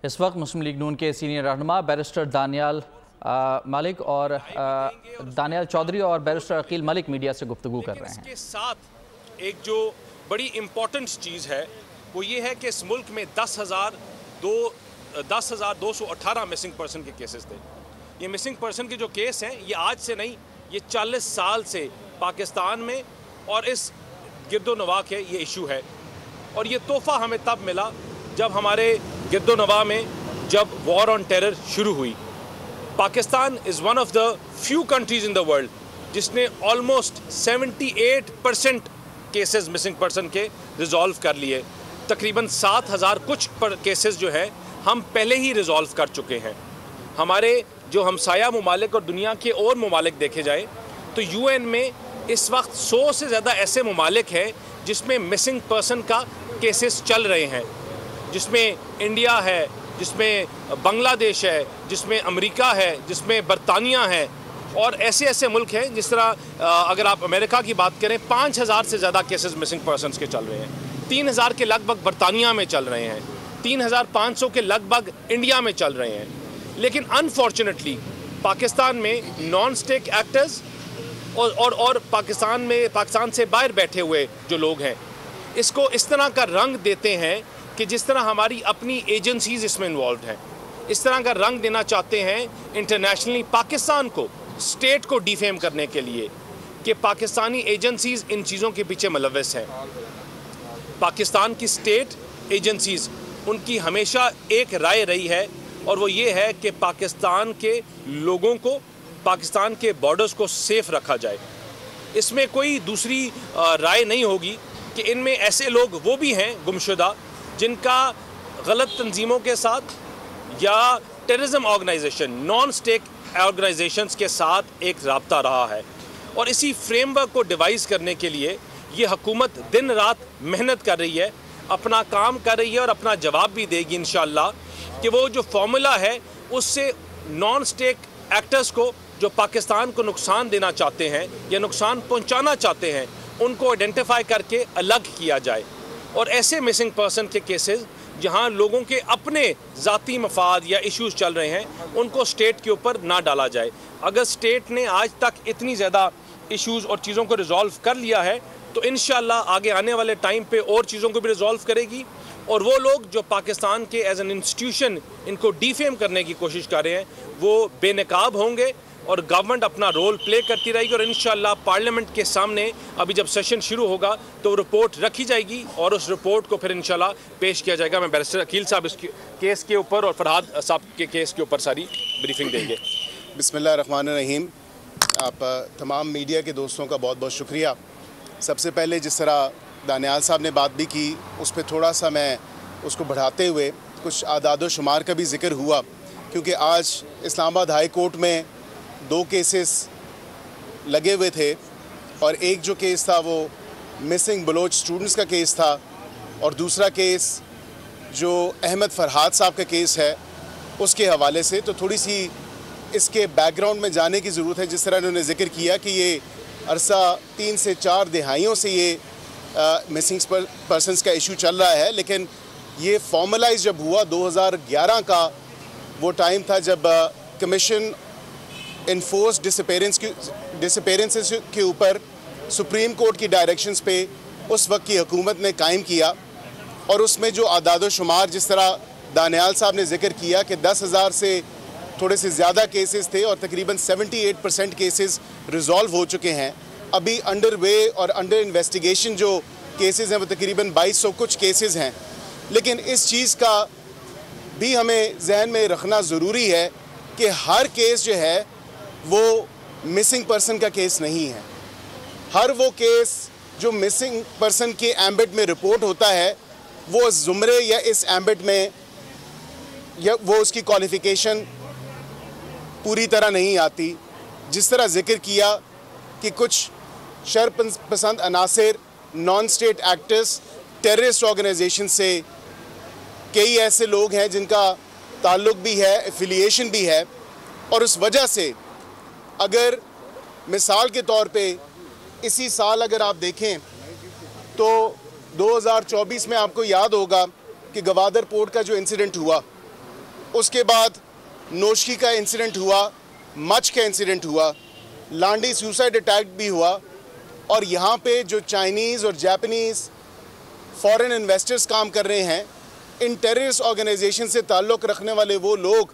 इस वक्त मुस्लिम लीग नून के सीनियर रहनुमा बैरिस्टर दानियाल मलिक और दानियाल चौधरी और बैरिस्टर अकील मलिक मीडिया से गुफ्तगू कर रहे हैं। इसके साथ एक जो बड़ी इम्पोर्टेंट चीज़ है वो ये है कि इस मुल्क में 10,218 मिसिंग पर्सन के केसेस थे। ये मिसिंग पर्सन के जो केस हैं ये आज से नहीं, ये 40 साल से पाकिस्तान में और इस गिरदोनवा के ये इशू है। और ये तोहफ़ा हमें तब मिला जब हमारे गिरदोनवा में जब वॉर ऑन टेरर शुरू हुई। Pakistan is one of the few countries in the world जिसने ऑलमोस्ट 78% केसेस मिसिंग पर्सन के रिजॉल्व कर लिए। तकरीबन 7,000 कुछ केसेस जो है हम पहले ही रिजॉल्व कर चुके हैं। हमारे जो हमसाया ममालिक और दुनिया के और ममालिक देखे जाए तो UN में इस वक्त 100 से ज़्यादा ऐसे ममालिक हैं जिसमें मिसिंग पर्सन का केसेस चल रहे हैं, जिसमें इंडिया है, जिसमें बांग्लादेश है, जिसमें अमेरिका है, जिसमें बरतानिया है और ऐसे ऐसे मुल्क हैं। जिस तरह अगर आप अमेरिका की बात करें 5,000 से ज़्यादा केसेस मिसिंग पर्सनस के चल रहे हैं, 3,000 के लगभग बरतानिया में चल रहे हैं, 3,500 के लगभग इंडिया में चल रहे हैं। लेकिन अनफॉर्चुनेटली पाकिस्तान में नॉन स्टेट एक्टर्स और पाकिस्तान से बाहर बैठे हुए जो लोग हैं इसको इस तरह का रंग देते हैं कि जिस तरह हमारी अपनी एजेंसीज इसमें इन्वॉल्व हैं, इस तरह का रंग देना चाहते हैं इंटरनेशनली पाकिस्तान को, स्टेट को डिफेम करने के लिए कि पाकिस्तानी एजेंसीज इन चीज़ों के पीछे मुलव्वस हैं। पाकिस्तान की स्टेट एजेंसीज उनकी हमेशा एक राय रही है और वो ये है कि पाकिस्तान के लोगों को, पाकिस्तान के बॉर्डर्स को सेफ रखा जाए। इसमें कोई दूसरी राय नहीं होगी कि इनमें ऐसे लोग वो भी हैं गुमशुदा जिनका गलत तंजीमों के साथ या terrorism organisation, non state organisations के साथ एक राब्ता रहा है। और इसी फ्रेमवर्क को डिवाइस करने के लिए ये हुकूमत दिन रात मेहनत कर रही है, अपना काम कर रही है और अपना जवाब भी देगी इंशाअल्लाह कि वो जो फॉर्मूला है उससे नॉन स्टेट एक्टर्स को जो पाकिस्तान को नुकसान देना चाहते हैं या नुकसान पहुंचाना चाहते हैं उनको आइडेंटिफाई करके अलग किया जाए। और ऐसे मिसिंग पर्सन के केसेस जहां लोगों के अपने ज़ाती मफाद या इश्यूज चल रहे हैं उनको स्टेट के ऊपर ना डाला जाए। अगर स्टेट ने आज तक इतनी ज़्यादा इश्यूज और चीज़ों को रिजॉल्व कर लिया है तो इंशाअल्लाह आगे आने वाले टाइम पे और चीज़ों को भी रिजॉल्व करेगी। और वो लोग जो पाकिस्तान के एज एन इंस्टीट्यूशन इनको डिफेम करने की कोशिश कर रहे हैं वो बेनकाब होंगे और गवर्नमेंट अपना रोल प्ले करती रहेगी। और इंशाअल्लाह पार्लियामेंट के सामने अभी जब सेशन शुरू होगा तो रिपोर्ट रखी जाएगी और उस रिपोर्ट को फिर इंशाअल्लाह पेश किया जाएगा। मैं बैरिस्टर अकील साहब इस केस के ऊपर और फरहाद साहब के केस के ऊपर सारी ब्रीफिंग देंगे। बिस्मिल्लाहिर्रहमानिर्रहीम। आप तमाम मीडिया के दोस्तों का बहुत बहुत शुक्रिया। सबसे पहले जिस तरह दानियाल साहब ने बात भी की उस पर थोड़ा सा मैं उसको बढ़ाते हुए कुछ आदाद व शुमार का भी ज़िक्र हुआ, क्योंकि आज इस्लामाबाद हाई कोर्ट में 2 केसेस लगे हुए थे और एक जो केस था वो मिसिंग बलोच स्टूडेंट्स का केस था और दूसरा केस जो अहमद फरहाद साहब का केस है उसके हवाले से। तो थोड़ी सी इसके बैकग्राउंड में जाने की ज़रूरत है। जिस तरह उन्होंने ज़िक्र किया कि ये अरसा 3 से 4 दिहाइयों से ये मिसिंग पर्सनस का इशू चल रहा है, लेकिन ये फॉर्मलाइज जब हुआ 2011 का वो टाइम था जब कमीशन इन्फोर्स डिसअपेरेंसेस के ऊपर सुप्रीम कोर्ट की डायरेक्शंस पे उस वक्त की हुकूमत ने कायम किया। और उसमें जो आदाद शुमार जिस तरह दानियाल साहब ने जिक्र किया कि 10,000 से थोड़े से ज़्यादा केसेस थे और तकरीबन 78% केसेस रिज़ॉल्व हो चुके हैं। अभी अंडर वे और अंडर इन्वेस्टिगेशन जो केसेस हैं वो तकरीबन 2200 कुछ केसेस हैं। लेकिन इस चीज़ का भी हमें जहन में रखना ज़रूरी है कि हर केस जो है वो मिसिंग पर्सन का केस नहीं है। हर वो केस जो मिसिंग पर्सन के एम्बिट में रिपोर्ट होता है वो ज़ुमरे या इस एम्बिट में या वो उसकी क्वालिफ़िकेशन पूरी तरह नहीं आती। जिस तरह ज़िक्र किया कि कुछ शर पसंद अनासर, non state actors, terrorist organisation से कई ऐसे लोग हैं जिनका ताल्लुक़ भी है, एफिलिएशन भी है। और उस वजह से अगर मिसाल के तौर पे इसी साल अगर आप देखें तो 2024 में आपको याद होगा कि गवादर पोर्ट का जो इंसिडेंट हुआ उसके बाद नोशकी का इंसिडेंट हुआ, मच का इंसिडेंट हुआ, लांडी सुसाइड अटैक भी हुआ, और यहाँ पे जो चाइनीज़ और जापानीज़ फॉरेन इन्वेस्टर्स काम कर रहे हैं, इन टेररिस्ट ऑर्गेनाइजेशन से ताल्लुक़ रखने वाले वो लोग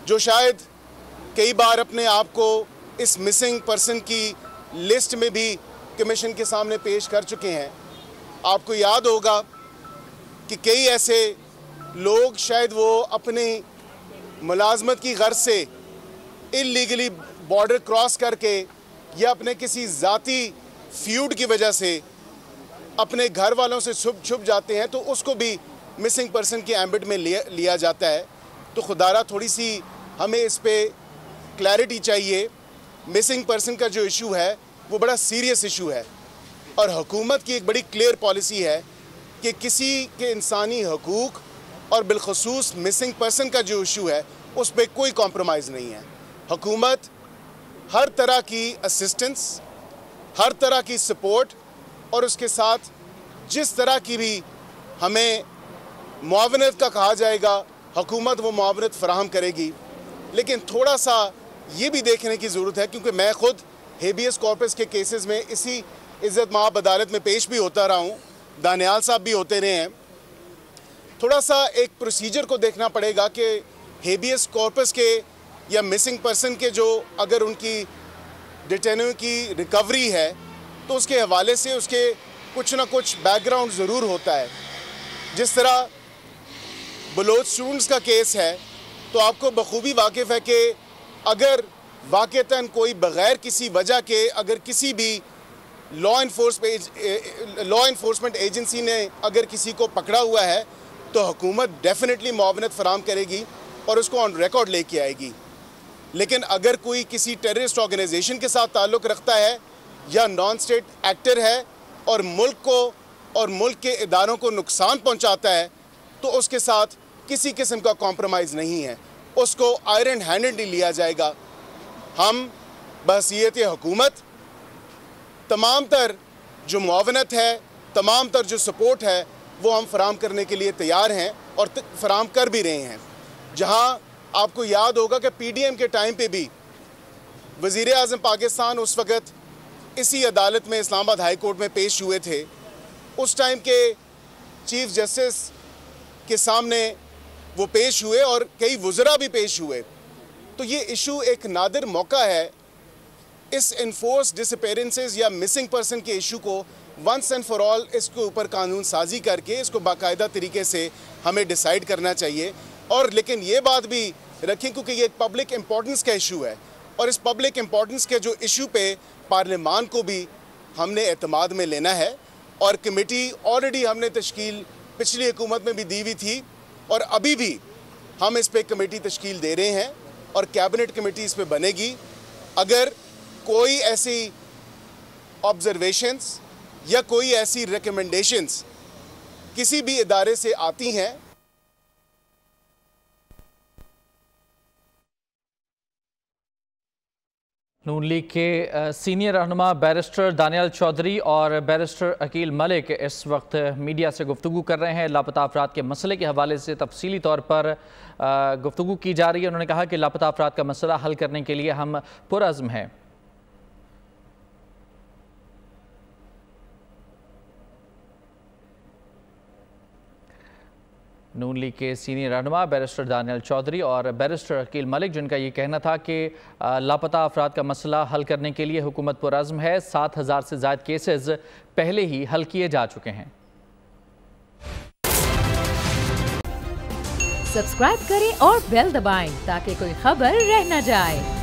जो शायद कई बार अपने आप को इस मिसिंग पर्सन की लिस्ट में भी कमीशन के सामने पेश कर चुके हैं। आपको याद होगा कि कई ऐसे लोग शायद वो अपनी मुलाजमत की गर्ज से इल्लीगली बॉर्डर क्रॉस करके या अपने किसी ज़ाती फ्यूड की वजह से अपने घर वालों से छुप जाते हैं, तो उसको भी मिसिंग पर्सन के एम्बिट में लिया जाता है। तो खुदारा थोड़ी सी हमें इस पे क्लैरिटी चाहिए। मिसिंग पर्सन का जो इशू है वो बड़ा सीरियस इशू है, और हुकूमत की एक बड़ी क्लियर पॉलिसी है कि किसी के इंसानी हकूक़ और बिलखसूस मिसिंग पर्सन का जो इशू है उस पर कोई कॉम्प्रोमाइज़ नहीं है। हुकूमत हर तरह की असिस्टेंस, हर तरह की सपोर्ट, और उसके साथ जिस तरह की भी हमें मुआवनत का कहा जाएगा, हुकूमत वो मुआवनत फराहम करेगी। लेकिन थोड़ा सा ये भी देखने की ज़रूरत है, क्योंकि मैं ख़ुद हेबियस कॉर्पस के केसेस में इसी इज़्ज़त माब अदालत में पेश भी होता रहा हूँ, दानियाल साहब भी होते रहे हैं। थोड़ा सा एक प्रोसीजर को देखना पड़ेगा कि हेबियस कॉर्पस के या मिसिंग पर्सन के जो अगर उनकी डिटेन्यू की रिकवरी है तो उसके हवाले से उसके कुछ ना कुछ बैकग्राउंड ज़रूर होता है। जिस तरह बलोच स्टूडेंट्स का केस है, तो आपको बखूबी वाकिफ़ है कि अगर वाक़तन कोई बग़ैर किसी वजह के अगर किसी भी लॉ इन्फोर्समेंट एजेंसी ने अगर किसी को पकड़ा हुआ है तो हुकूमत डेफिनेटली मुआवनत फराहम करेगी और उसको ऑन रिकॉर्ड लेके आएगी। लेकिन अगर कोई किसी टेररिस्ट ऑर्गेनाइजेशन के साथ ताल्लुक़ रखता है या नॉन स्टेट एक्टर है और मुल्क को और मुल्क के इदारों को नुकसान पहुंचाता है, तो उसके साथ किसी किस्म का कॉम्प्रोमाइज़ नहीं है, उसको आयरन हैंडेडली लिया जाएगा। हम बहसीयत हुकूमत तमाम तर जो मुआवनत है, तमाम तर जो सपोर्ट है, वो हम फराहम करने के लिए तैयार हैं और फराहम कर भी रहे हैं। जहां आपको याद होगा कि PDM के टाइम पे भी वज़ीर आज़म पाकिस्तान उस वक़्त इसी अदालत में इस्लामाबाद हाई कोर्ट में पेश हुए थे। उस टाइम के चीफ जस्टिस के सामने वो पेश हुए और कई वज़रा भी पेश हुए। तो ये इशू एक नादिर मौका है इस इन्फोर्स डिसअपीयरेंसेस या मिसिंग पर्सन के इशू को वंस एंड फॉर ऑल इसके ऊपर कानून साजी करके इसको बाकायदा तरीके से हमें डिसाइड करना चाहिए। और लेकिन ये बात भी रखें क्योंकि ये एक पब्लिक इम्पोर्टेंस का इशू है, और इस पब्लिक इम्पोर्टेंस के जो इशू पे पार्लियामान को भी हमने एतमाद में लेना है। और कमेटी ऑलरेडी हमने तश्कील पिछली हुकूमत में भी दी हुई थी और अभी भी हम इस पे कमेटी तश्कील दे रहे हैं और कैबिनेट कमेटी इस पे बनेगी। अगर कोई ऐसी ऑब्जर्वेशंस या कोई ऐसी रिकमेंडेशंस किसी भी इदारे से आती हैं, नून लीग के सीनियर रहनुमा बैरिस्टर दानियाल चौधरी और बैरिस्टर अकील मलिक इस वक्त मीडिया से गुफ्तगू कर रहे हैं। लापता अफराद के मसले के हवाले से तफसीली तौर पर गुफ्तगू की जा रही है। उन्होंने कहा कि लापता अफराद का मसला हल करने के लिए हम पुरअज़्म हैं। नून लीग के सीनियर रहनुमा बैरिस्टर दानियाल चौधरी और बैरिस्टर अकील मलिक, जिनका ये कहना था कि लापता अफराद का मसला हल करने के लिए हुकूमत पुरअज़्म है। 7,000 से ज़ायद केसेस पहले ही हल किए जा चुके हैं। सब्सक्राइब करें और बेल दबाएं ताकि कोई खबर रह न जाए।